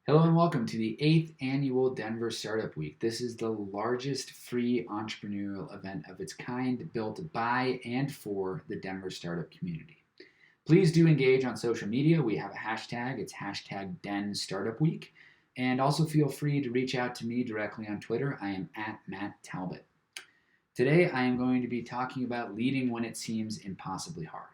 Hello and welcome to the 8th annual Denver Startup Week. This is the largest free entrepreneurial event of its kind built by and for the Denver startup community. Please do engage on social media. We have a hashtag. It's hashtag DenStartupWeek. And also feel free to reach out to me directly on Twitter. I am at Matt Talbot. Today I am going to be talking about leading when it seems impossibly hard.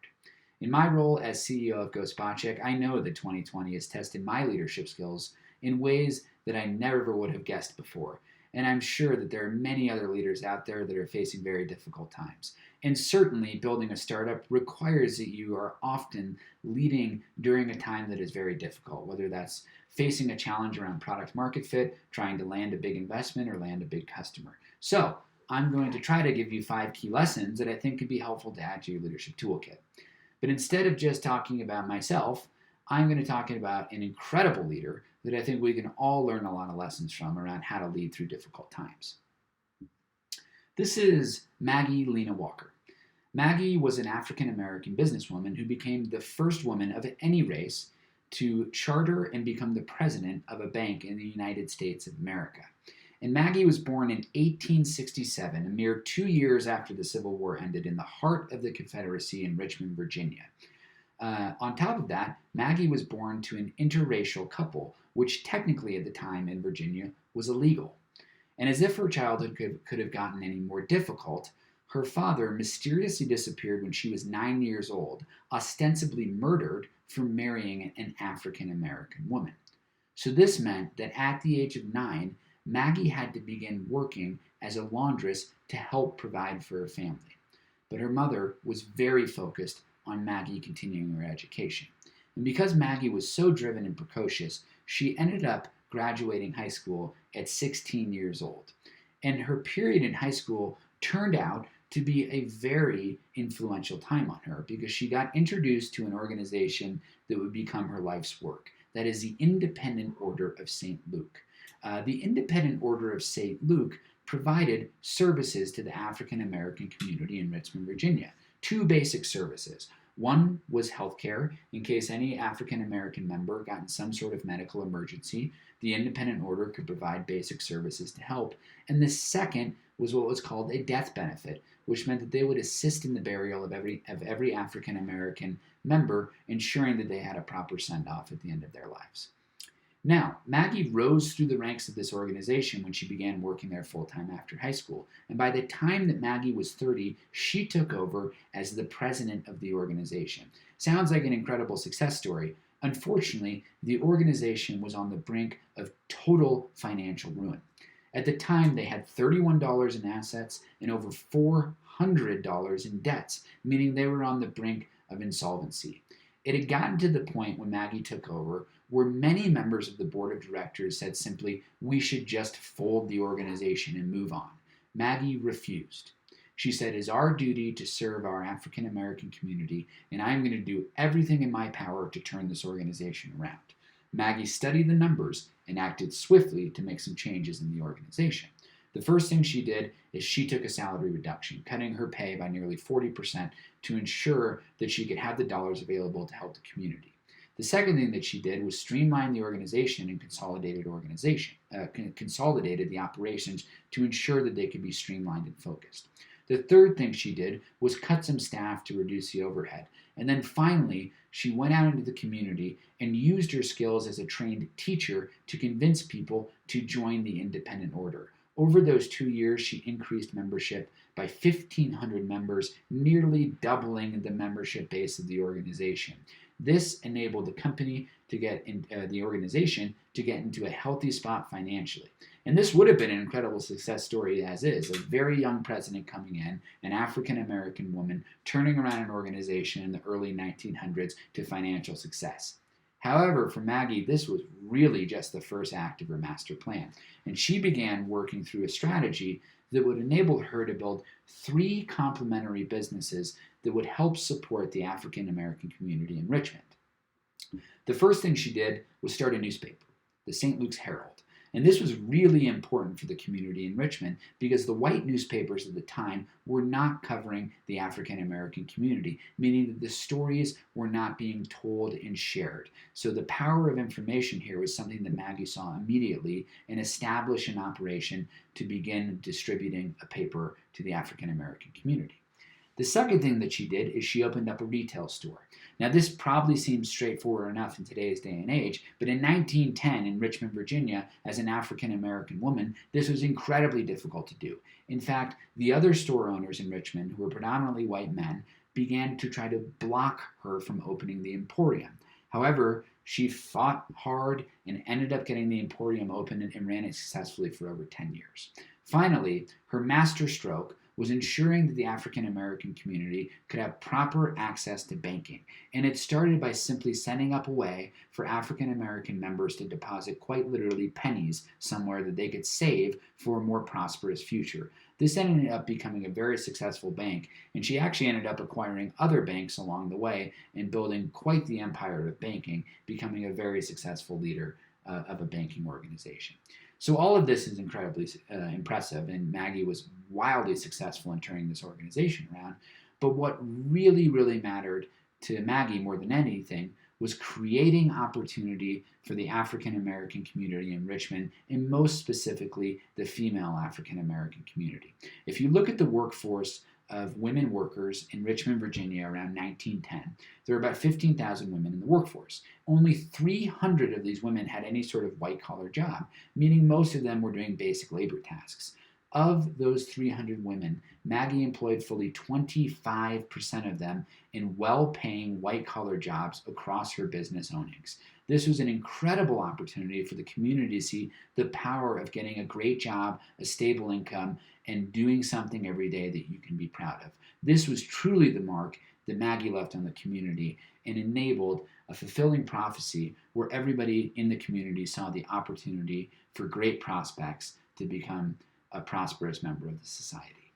In my role as CEO of GoSpotCheck, I know that 2020 has tested my leadership skills in ways that I never would have guessed before. And I'm sure that there are many other leaders out there that are facing very difficult times. And certainly building a startup requires that you are often leading during a time that is very difficult, whether that's facing a challenge around product market fit, trying to land a big investment, or land a big customer. So I'm going to try to give you 5 key lessons that I think could be helpful to add to your leadership toolkit. But instead of just talking about myself, I'm going to talk about an incredible leader that I think we can all learn a lot of lessons from around how to lead through difficult times. This is Maggie Lena Walker. Maggie was an African-American businesswoman who became the first woman of any race to charter and become the president of a bank in the United States of America. And Maggie was born in 1867, a mere 2 years after the Civil War ended, in the heart of the Confederacy in Richmond, Virginia. On top of that, Maggie was born to an interracial couple, which technically at the time in Virginia was illegal. And as if her childhood could have gotten any more difficult, her father mysteriously disappeared when she was 9 years old, ostensibly murdered for marrying an African American woman. So this meant that at the age of 9, Maggie had to begin working as a laundress to help provide for her family. But her mother was very focused on Maggie continuing her education. And because Maggie was so driven and precocious, she ended up graduating high school at 16 years old. And her period in high school turned out to be a very influential time on her because she got introduced to an organization that would become her life's work. That is the Independent Order of St. Luke. The Independent Order of St. Luke provided services to the African American community in Richmond, Virginia. 2 basic services. One was healthcare. In case any African American member got in some sort of medical emergency, the Independent Order could provide basic services to help. And the second was what was called a death benefit, which meant that they would assist in the burial of every African American member, ensuring that they had a proper send-off at the end of their lives. Now, Maggie rose through the ranks of this organization when she began working there full-time after high school. And by the time that Maggie was 30, she took over as the president of the organization. Sounds like an incredible success story. Unfortunately, the organization was on the brink of total financial ruin. At the time, they had $31 in assets and over $400 in debts, meaning they were on the brink of insolvency. It had gotten to the point when Maggie took over where many members of the board of directors said simply, "We should just fold the organization and move on." Maggie refused. She said, "It is our duty to serve our African American community, and I'm going to do everything in my power to turn this organization around." Maggie studied the numbers and acted swiftly to make some changes in the organization. The first thing she did is she took a salary reduction, cutting her pay by nearly 40% to ensure that she could have the dollars available to help the community. The second thing that she did was streamline the organization and consolidated the operations to ensure that they could be streamlined and focused. The third thing she did was cut some staff to reduce the overhead. And then finally, she went out into the community and used her skills as a trained teacher to convince people to join the Independent Order. Over those 2 years, she increased membership by 1,500 members, nearly doubling the membership base of the organization. This enabled the company to the organization to get into a healthy spot financially. And this would have been an incredible success story as is. A very young president coming in, an African-American woman, turning around an organization in the early 1900s to financial success. However, for Maggie, this was really just the first act of her master plan. And she began working through a strategy that would enable her to build 3 complementary businesses that would help support the African American community in Richmond. The first thing she did was start a newspaper, the St. Luke's Herald. And this was really important for the community in Richmond because the white newspapers at the time were not covering the African American community, meaning that the stories were not being told and shared. So the power of information here was something that Maggie saw immediately and established an operation to begin distributing a paper to the African American community. The second thing that she did is she opened up a retail store. Now, this probably seems straightforward enough in today's day and age, but in 1910 in Richmond, Virginia, as an African American woman, this was incredibly difficult to do. In fact, the other store owners in Richmond, who were predominantly white men, began to try to block her from opening the Emporium. However, she fought hard and ended up getting the Emporium open and ran it successfully for over 10 years. Finally, her master stroke was ensuring that the African American community could have proper access to banking. And it started by simply setting up a way for African American members to deposit quite literally pennies somewhere that they could save for a more prosperous future. This ended up becoming a very successful bank, and she actually ended up acquiring other banks along the way and building quite the empire of banking, becoming a very successful leader of a banking organization. So all of this is incredibly impressive, and Maggie was wildly successful in turning this organization around. But what really, really mattered to Maggie more than anything was creating opportunity for the African American community in Richmond, and most specifically, the female African American community. If you look at the workforce of women workers in Richmond, Virginia around 1910, there were about 15,000 women in the workforce. Only 300 of these women had any sort of white-collar job, meaning most of them were doing basic labor tasks. Of those 300 women, Maggie employed fully 25% of them in well-paying white-collar jobs across her business ownings. This was an incredible opportunity for the community to see the power of getting a great job, a stable income, and doing something every day that you can be proud of. This was truly the mark that Maggie left on the community and enabled a fulfilling prophecy where everybody in the community saw the opportunity for great prospects to become a prosperous member of the society.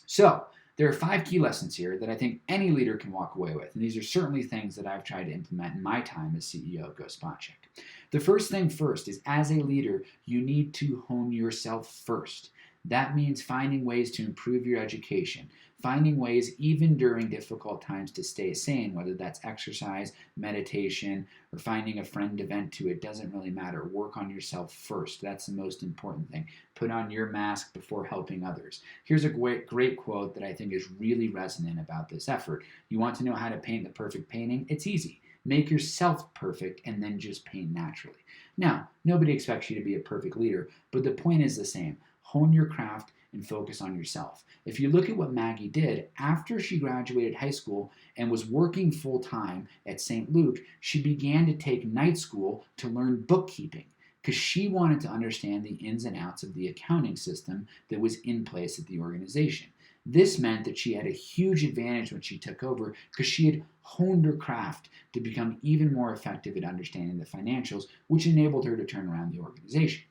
So, there are 5 key lessons here that I think any leader can walk away with, and these are certainly things that I've tried to implement in my time as CEO of Go Spot Check. The first thing first is, as a leader, you need to hone yourself first. That means finding ways to improve your education, finding ways even during difficult times to stay sane, whether that's exercise, meditation, or finding a friend to vent to. It doesn't really matter. Work on yourself first. That's the most important thing. Put on your mask before helping others. Here's a great quote that I think is really resonant about this effort. You want to know how to paint the perfect painting? It's easy. Make yourself perfect and then just paint naturally. Now, nobody expects you to be a perfect leader, but the point is the same. Hone your craft and focus on yourself. If you look at what Maggie did, after she graduated high school and was working full-time at St. Luke, she began to take night school to learn bookkeeping because she wanted to understand the ins and outs of the accounting system that was in place at the organization. This meant that she had a huge advantage when she took over because she had honed her craft to become even more effective at understanding the financials, which enabled her to turn around the organization.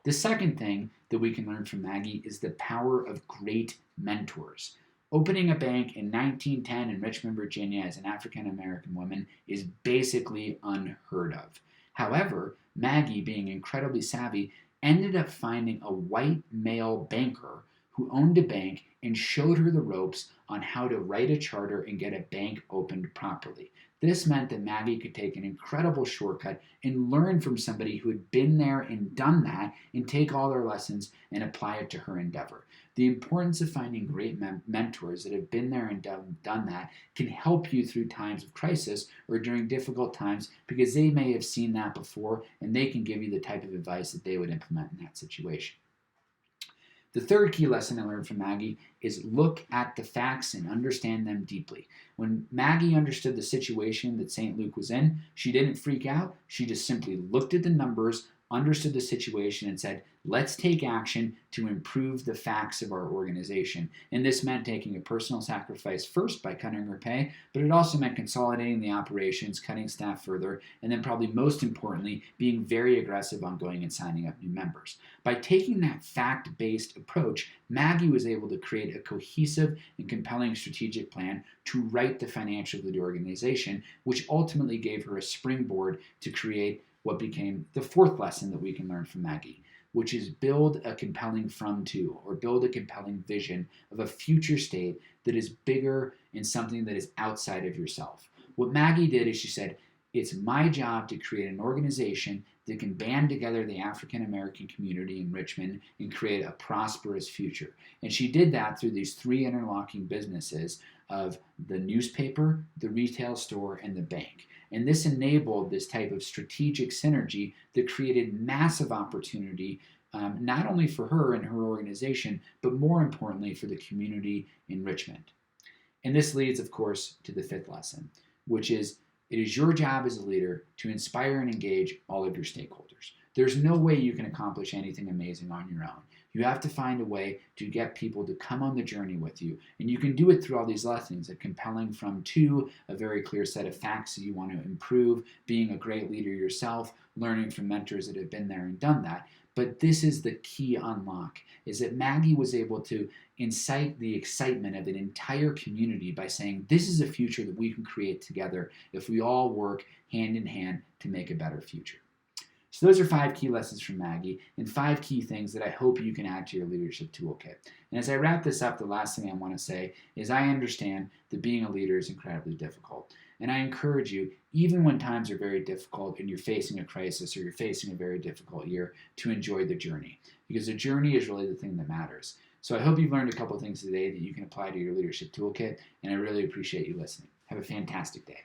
The second thing that we can learn from Maggie is the power of great mentors. Opening a bank in 1910 in Richmond, Virginia as an African American woman is basically unheard of. However, Maggie, being incredibly savvy, ended up finding a white male banker who owned a bank and showed her the ropes on how to write a charter and get a bank opened properly. This meant that Maggie could take an incredible shortcut and learn from somebody who had been there and done that and take all their lessons and apply it to her endeavor. The importance of finding great mentors that have been there and done that can help you through times of crisis or during difficult times because they may have seen that before and they can give you the type of advice that they would implement in that situation. The third key lesson I learned from Maggie is look at the facts and understand them deeply. When Maggie understood the situation that St. Luke was in, she didn't freak out. She just simply looked at the numbers, understood the situation, and said, Let's take action to improve the facts of our organization. And this meant taking a personal sacrifice first by cutting her pay, but it also meant consolidating the operations, cutting staff further, and then probably most importantly, being very aggressive on going and signing up new members. By taking that fact-based approach, Maggie was able to create a cohesive and compelling strategic plan to right the financials of the organization, which ultimately gave her a springboard to create what became the fourth lesson that we can learn from Maggie, which is build a compelling from to, or build a compelling vision of a future state that is bigger and something that is outside of yourself. What Maggie did is she said, it's my job to create an organization that can band together the African American community in Richmond and create a prosperous future. And she did that through these three interlocking businesses of the newspaper, the retail store, and the bank. And this enabled this type of strategic synergy that created massive opportunity, not only for her and her organization, but more importantly for the community in Richmond. And this leads, of course, to the fifth lesson, which is it is your job as a leader to inspire and engage all of your stakeholders. There's no way you can accomplish anything amazing on your own. You have to find a way to get people to come on the journey with you. And you can do it through all these lessons, a compelling from to, a very clear set of facts that you want to improve, being a great leader yourself, learning from mentors that have been there and done that. But this is the key unlock, is that Maggie was able to incite the excitement of an entire community by saying, this is a future that we can create together if we all work hand in hand to make a better future. So those are 5 key lessons from Maggie and 5 key things that I hope you can add to your leadership toolkit. And as I wrap this up, the last thing I want to say is I understand that being a leader is incredibly difficult. And I encourage you, even when times are very difficult and you're facing a crisis or you're facing a very difficult year, to enjoy the journey. Because the journey is really the thing that matters. So I hope you've learned a couple things today that you can apply to your leadership toolkit, and I really appreciate you listening. Have a fantastic day.